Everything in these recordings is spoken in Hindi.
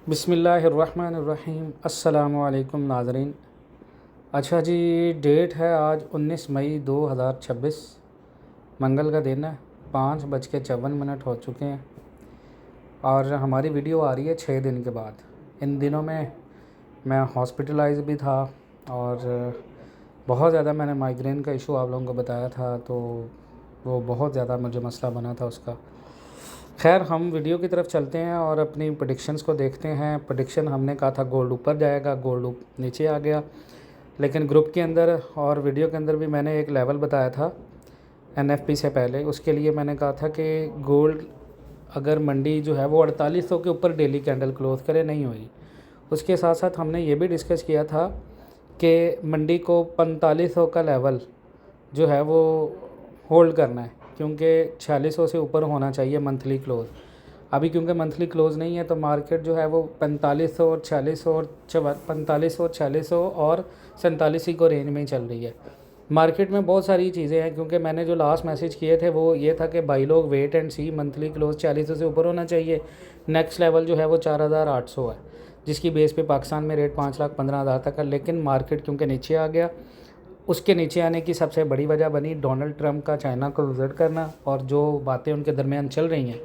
बिस्मिल्लाहिर्रहमानिर्रहीम। अस्सलामु अलैकुम नाज़रीन। अच्छा जी, डेट है आज 19 मई 2026, मंगल का दिन है। 5:54 हो चुके हैं और हमारी वीडियो आ रही है 6 दिन के बाद। इन दिनों में मैं हॉस्पिटलाइज भी था और बहुत ज़्यादा मैंने माइग्रेन का इशू आप लोगों को बताया था, तो वो बहुत ज़्यादा मुझे मसला बना था उसका। खैर, हम वीडियो की तरफ चलते हैं और अपनी प्रेडिक्शंस को देखते हैं। प्रेडिक्शन हमने कहा था गोल्ड ऊपर जाएगा, गोल्ड नीचे आ गया। लेकिन ग्रुप के अंदर और वीडियो के अंदर भी मैंने एक लेवल बताया था एनएफपी से पहले। उसके लिए मैंने कहा था कि गोल्ड अगर मंडी जो है वो 4800 के ऊपर डेली कैंडल क्लोज करे, नहीं हुई। उसके साथ साथ हमने ये भी डिस्कस किया था कि मंडी को 4500 का लेवल जो है वो होल्ड करना है, क्योंकि 4600 से ऊपर होना चाहिए मंथली क्लोज़। अभी क्योंकि मंथली क्लोज़ नहीं है तो मार्केट जो है वो 4500 और 4600 और 4500 4600 और 47 को रेंज में ही चल रही है। मार्केट में बहुत सारी चीज़ें हैं, क्योंकि मैंने जो लास्ट मैसेज किए थे वो ये था कि भाई लोग wait and see, monthly close 4600 से ऊपर होना चाहिए। नेक्स्ट लेवल जो है वो 4800 है, जिसकी बेस पे पाकिस्तान में रेट 5,15,000 तक है। लेकिन मार्केट क्योंकि नीचे आ गया, उसके नीचे आने की सबसे बड़ी वजह बनी डोनाल्ड ट्रंप का चाइना को विज़िट करना और जो बातें उनके दरमियान चल रही हैं,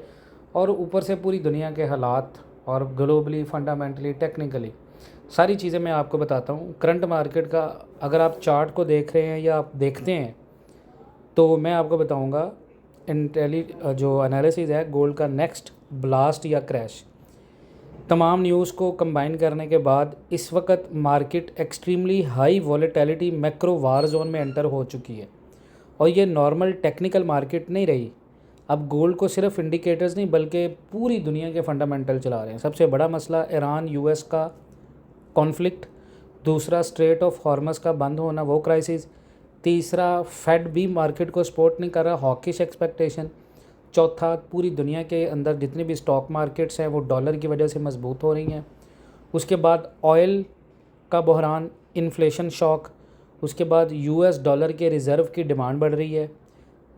और ऊपर से पूरी दुनिया के हालात और ग्लोबली, फंडामेंटली, टेक्निकली सारी चीज़ें मैं आपको बताता हूँ। करंट मार्केट का अगर आप चार्ट को देख रहे हैं या आप देखते हैं तो मैं आपको बताऊँगा जो एनालिसिस है गोल्ड का नेक्स्ट ब्लास्ट या क्रैश। तमाम न्यूज़ को कंबाइन करने के बाद इस वक्त market extremely high volatility macro war zone में एंटर हो चुकी है और ये नॉर्मल टेक्निकल मार्केट नहीं रही। अब गोल्ड को सिर्फ इंडिकेटर्स नहीं बल्कि पूरी दुनिया के फंडामेंटल चला रहे हैं। सबसे बड़ा मसला ईरान यूएस का कॉन्फ्लिक्ट, दूसरा स्ट्रेट ऑफ हॉर्मस का बंद होना, वो क्राइसिस, तीसरा फेड भी मार्केट को सपोर्ट नहीं कर रहा, हॉकिश एक्सपेक्टेशन, चौथा पूरी दुनिया के अंदर जितनी भी स्टॉक मार्केट्स हैं वो डॉलर की वजह से मजबूत हो रही हैं। उसके बाद ऑयल का बहरान, इन्फ्लेशन शॉक, उसके बाद यूएस डॉलर के रिज़र्व की डिमांड बढ़ रही है,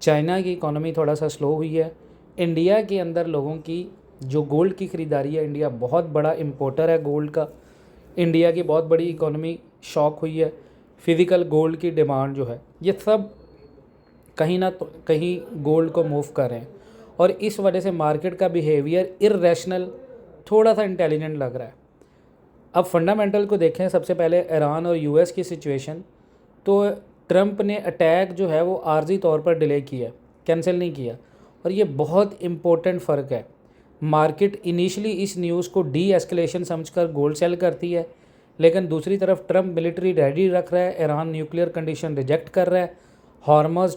चाइना की इकोनॉमी थोड़ा सा स्लो हुई है, इंडिया के अंदर लोगों की जो गोल्ड की ख़रीदारी है, इंडिया बहुत बड़ा इंपोर्टर है गोल्ड का, इंडिया की बहुत बड़ी इकोनॉमी शॉक हुई है, फ़िज़िकल गोल्ड की डिमांड जो है, ये सब कहीं ना तो कहीं गोल्ड को मूव कर रहे हैं और इस वजह से मार्केट का बिहेवियर इर्रेशनल, थोड़ा सा इंटेलिजेंट लग रहा है। अब फंडामेंटल को देखें, सबसे पहले ईरान और यूएस की सिचुएशन। तो ट्रंप ने अटैक जो है वो आर्जी तौर पर डिले किया, कैंसिल नहीं किया, और ये बहुत इम्पोर्टेंट फ़र्क है। मार्केट इनिशियली इस न्यूज़ को डी एस्केलेशन समझकर गोल्ड सेल करती है, लेकिन दूसरी तरफ ट्रंप मिलिट्री रेडी रख रहा है, ईरान न्यूक्लियर कंडीशन रिजेक्ट कर रहा है, हॉर्मज़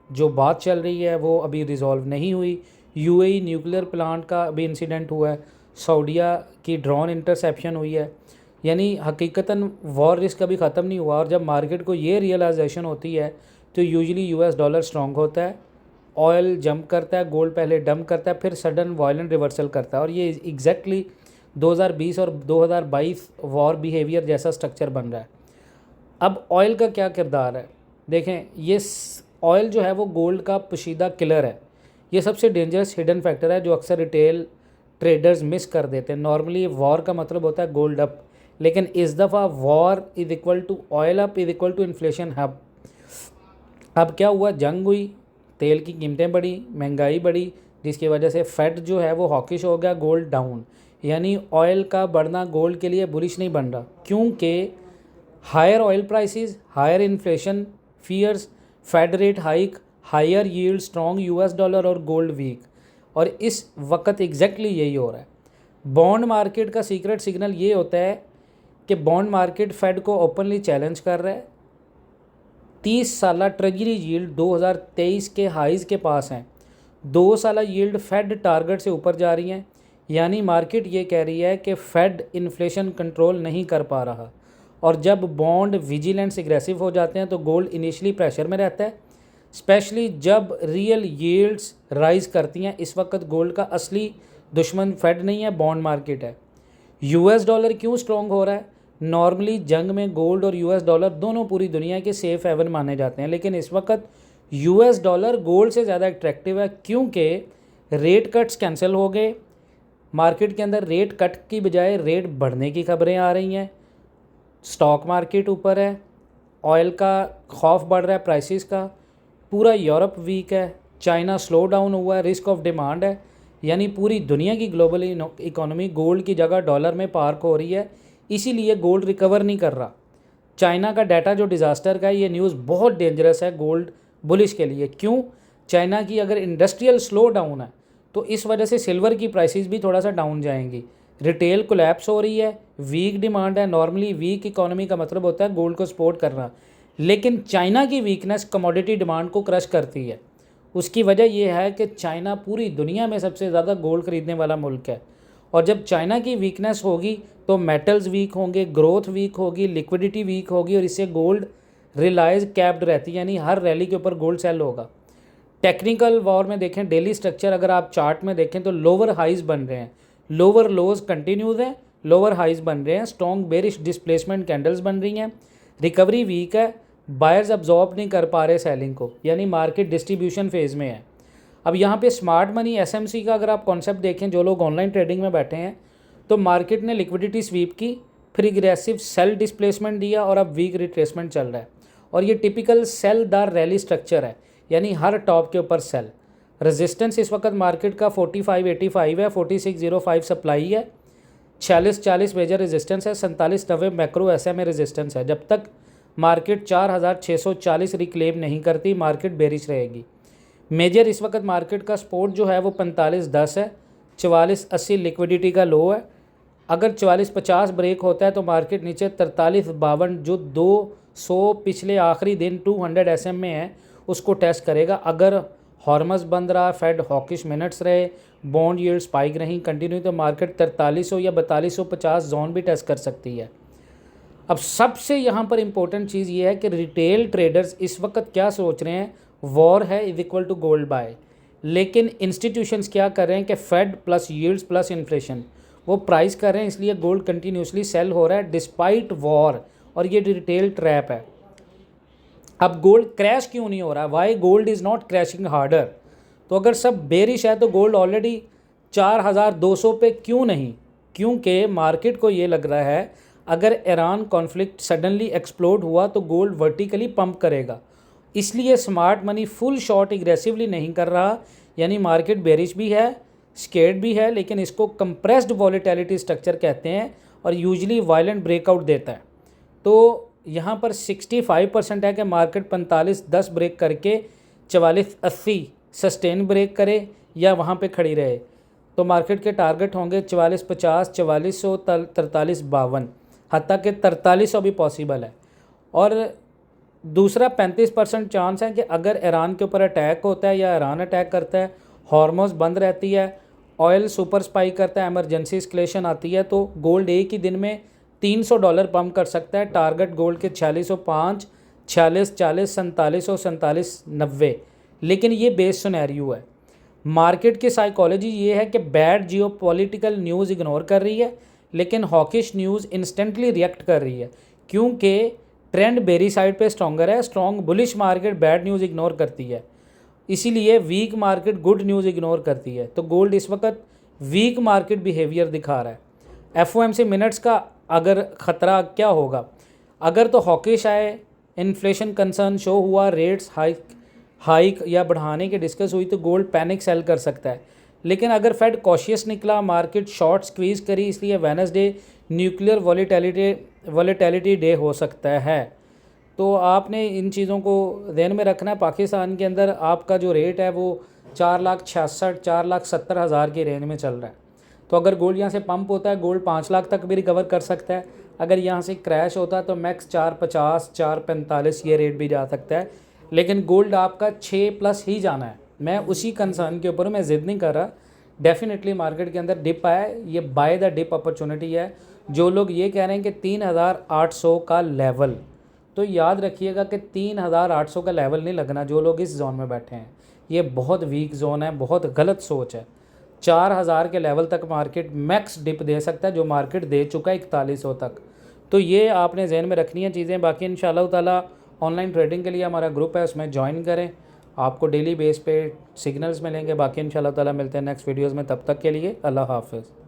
जो बात चल रही है वो अभी रिज़ॉल्व नहीं हुई, यूएई न्यूक्लियर प्लांट का अभी इंसिडेंट हुआ है, सऊदीया की ड्रोन इंटरसेप्शन हुई है। यानी हकीकतन वॉर रिस्क अभी ख़त्म नहीं हुआ। और जब मार्केट को ये रियलाइजेशन होती है तो यूजुअली यूएस डॉलर स्ट्रॉन्ग होता है, ऑयल जंप करता है, गोल्ड पहले डंप करता है, फिर सडन वायलेंट रिवर्सल करता है। और ये एग्जैक्टली 2020 और 2022 वॉर बिहेवियर जैसा स्ट्रक्चर बन रहा है। अब ऑयल का क्या किरदार है देखें। ये ऑयल जो है वो गोल्ड का पोशीदा किलर है। ये सबसे डेंजरस हिडन फैक्टर है जो अक्सर रिटेल ट्रेडर्स मिस कर देते हैं। नॉर्मली वॉर का मतलब होता है गोल्ड अप, लेकिन इस दफ़ा war is equal to oil up is equal to inflation up. अब क्या हुआ, जंग हुई, तेल की कीमतें बढ़ी, महंगाई बढ़ी, जिसकी वजह से फेड जो है वो हॉकिश हो गया, गोल्ड डाउन। यानी ऑयल का बढ़ना गोल्ड के लिए बुलिश नहीं बन रहा, क्योंकि higher oil prices, higher inflation fears, Fed rate hike, higher yield, strong US dollar और गोल्ड वीक। और इस वक्त एग्जैक्टली यही हो रहा है। बॉन्ड मार्केट का सीक्रेट सिग्नल ये होता है कि बॉन्ड मार्केट फेड को ओपनली चैलेंज कर रहा है। 30 साला ट्रेजरी यील्ड 2023 के हाइज़ के पास हैं, 2 साला यील्ड फेड टारगेट से ऊपर जा रही हैं। यानी मार्केट ये कह रही है कि फेड इन्फ्लेशन कंट्रोल नहीं कर पा रहा। और जब बॉन्ड विजिलेंस एग्रेसिव हो जाते हैं तो गोल्ड इनिशियली प्रेशर में रहता है, स्पेशली जब रियल यील्ड्स राइज करती हैं। इस वक्त गोल्ड का असली दुश्मन फेड नहीं है, बॉन्ड मार्केट है। यूएस डॉलर क्यों स्ट्रॉन्ग हो रहा है? नॉर्मली जंग में गोल्ड और यूएस डॉलर दोनों पूरी दुनिया के सेफ हेवन माने जाते हैं, लेकिन इस वक्त यूएस डॉलर गोल्ड से ज़्यादा अट्रैक्टिव है, क्योंकि रेट कट्स कैंसिल हो गए, मार्केट के अंदर रेट कट की बजाय रेट बढ़ने की खबरें आ रही हैं। स्टॉक मार्केट ऊपर है, ऑयल का खौफ बढ़ रहा है प्राइसेस का, पूरा यूरोप वीक है, चाइना स्लो डाउन हुआ है, रिस्क ऑफ डिमांड है, यानी पूरी दुनिया की ग्लोबल इकोनॉमी गोल्ड की जगह डॉलर में पार्क हो रही है, इसीलिए गोल्ड रिकवर नहीं कर रहा। चाइना का डाटा जो डिज़ास्टर का है, ये न्यूज़ बहुत डेंजरस है गोल्ड बुलिश के लिए। क्यों? चाइना की अगर इंडस्ट्रियल स्लो डाउन है तो इस वजह से सिल्वर की प्राइसेस भी थोड़ा सा डाउन जाएंगी। रिटेल कोलैप्स हो रही है, वीक डिमांड है। नॉर्मली वीक इकोनॉमी का मतलब होता है गोल्ड को सपोर्ट करना, लेकिन चाइना की वीकनेस कमोडिटी डिमांड को क्रश करती है। उसकी वजह यह है कि चाइना पूरी दुनिया में सबसे ज़्यादा गोल्ड खरीदने वाला मुल्क है, और जब चाइना की वीकनेस होगी तो मेटल्स वीक होंगे, ग्रोथ वीक होगी, लिक्विडिटी वीक होगी, और इससे गोल्ड रिलाइज कैप्ड रहती है, यानी हर रैली के ऊपर गोल्ड सेल होगा। टेक्निकल वॉर में देखें, डेली स्ट्रक्चर अगर आप चार्ट में देखें तो लोअर हाइज बन रहे हैं, लोअर लोज कंटिन्यूज हैं, लोअर हाइज बन रहे हैं, स्ट्रॉन्ग बेरिश डिस्प्लेसमेंट कैंडल्स बन रही हैं, रिकवरी वीक है, बायर्स अब्जॉर्ब नहीं कर पा रहे सेलिंग को, यानी मार्केट डिस्ट्रीब्यूशन फेज़ में है। अब यहाँ पे स्मार्ट मनी एसएमसी का अगर आप कॉन्सेप्ट देखें, जो लोग ऑनलाइन ट्रेडिंग में बैठे हैं, तो मार्केट ने लिक्विडिटी स्वीप की, फिर एग्रेसिव सेल डिस्प्लेसमेंट दिया और अब वीक रिट्रेसमेंट चल रहा है। और ये टिपिकल सेल दार रैली स्ट्रक्चर है, यानी हर टॉप के ऊपर सेल। रेजिस्टेंस इस वक्त मार्केट का 4585 है, 4605 सप्लाई है, 4640 मेजर रेजिस्टेंस है, 4790 मैक्रो एसएमए रेजिस्टेंस है। जब तक मार्केट 4640 रिक्लेम नहीं करती, मार्केट बेरिश रहेगी। मेजर इस वक्त मार्केट का सपोर्ट जो है वो 4510 है, 4480 लिक्विडिटी का लो है। अगर 4450 ब्रेक होता है तो मार्केट नीचे 4352 जो 200 पिछले आखिरी दिन 200 एसएम में है उसको टेस्ट करेगा। अगर हॉर्मस बंद रहा, फेड हॉकिश मिनट्स रहे, बॉन्ड यील्ड स्पाइक रही कंटिन्यू, तो मार्केट 4300 या 4250 जोन भी टेस्ट कर सकती है। अब सबसे यहाँ पर इम्पोर्टेंट चीज़ ये है कि रिटेल ट्रेडर्स इस वक्त क्या सोच रहे हैं, वॉर है is equal to gold buy, लेकिन इंस्टीट्यूशंस क्या कर रहे हैं कि Fed plus yields plus inflation वो प्राइस कर रहे हैं, इसलिए गोल्ड कंटिन्यूसली सेल हो रहा है डिस्पाइट वॉर, और ये रिटेल ट्रैप है। अब गोल्ड क्रैश क्यों नहीं हो रहा, why gold is not crashing harder? तो अगर सब बेरिश है तो गोल्ड ऑलरेडी 4200 पे क्यों नहीं? क्योंकि मार्केट को ये लग रहा है अगर ईरान कॉन्फ्लिक्ट सडनली एक्सप्लोड हुआ तो गोल्ड वर्टिकली पंप करेगा, इसलिए smart money full short aggressively नहीं कर रहा, यानी मार्केट बेरिश भी है, स्केर्ड भी है, लेकिन इसको कंप्रेस्ड वॉलेटिलिटी स्ट्रक्चर कहते हैं और यूजली वायलेंट ब्रेकआउट देता है। तो यहाँ पर 65% है कि मार्केट 4510 ब्रेक करके 4480 सस्टेन ब्रेक करे या वहाँ पे खड़ी रहे, तो मार्केट के टारगेट होंगे 4450, 4400, 4352, हत्ता कि 4300 भी पॉसिबल है। और दूसरा 35% चांस है कि अगर ईरान के ऊपर अटैक होता है या ईरान अटैक करता है, हॉर्मोज बंद रहती है, ऑयल सुपर स्पाइक करता है, इमरजेंसी एस्केलेशन आती है, तो गोल्ड एक ही दिन में $300 पंप कर सकता है। टारगेट गोल्ड के 4605, 4640, 4700, 4790, लेकिन ये बेस सिनेरियो है। मार्केट की साइकोलॉजी ये है कि बैड जियोपॉलिटिकल न्यूज़ इग्नोर कर रही है, लेकिन हॉकिश न्यूज़ इंस्टेंटली रिएक्ट कर रही है, क्योंकि ट्रेंड बेरी साइड पे स्ट्रॉन्गर है। Strong bullish market bad news ignore करती है, इसीलिए weak market good news ignore करती है। तो गोल्ड इस वक्त वीक मार्केट बिहेवियर दिखा रहा है। एफओएमसी मिनट्स का अगर ख़तरा क्या होगा, अगर तो हॉकिश आए, इन्फ्लेशन कंसर्न शो हुआ, रेट्स हाइक या बढ़ाने की डिस्कस हुई, तो गोल्ड पैनिक सेल कर सकता है। लेकिन अगर फेड कॉशियस निकला, मार्केट शॉर्ट स्क्वीज़ करी, इसलिए वेडनेसडे न्यूक्लियर वॉलेटिलिटी डे हो सकता है। तो आपने इन चीज़ों को ध्यान में रखना है। पाकिस्तान के अंदर आपका जो रेट है वो 4,66,000 4,70,000 की रेंज में चल रहा है। तो अगर गोल्ड यहाँ से पंप होता है, गोल्ड 5 लाख तक भी रिकवर कर सकता है। अगर यहाँ से क्रैश होता है तो मैक्स 4,50 4,45 ये रेट भी जा सकता है, लेकिन गोल्ड आपका 6+ ही जाना है। मैं उसी कंसर्न के ऊपर मैं ज़िद नहीं कर रहा। डेफिनेटली मार्केट के अंदर डिप आया है, ये बाय द डिप अपॉर्चुनिटी है। जो लोग ये कह रहे हैं कि 3,800 का लेवल, तो याद रखिएगा कि 3,800 का लेवल नहीं लगना। जो लोग इस जोन में बैठे हैं, ये बहुत वीक जोन है, बहुत गलत सोच है। 4,000 के लेवल तक मार्केट मैक्स डिप दे सकता है, जो मार्केट दे चुका है 4100 तक। तो ये आपने जहन में रखनी है चीज़ें। बाकी इंशाल्लाह ताला ऑनलाइन ट्रेडिंग के लिए हमारा ग्रुप है, उसमें ज्वाइन करें, आपको डेली बेस पे सिग्नल्स मिलेंगे। बाकी इंशाल्लाह ताला मिलते हैं नेक्स्ट वीडियोज़ में, तब तक के लिए अल्लाह हाफ़िज़।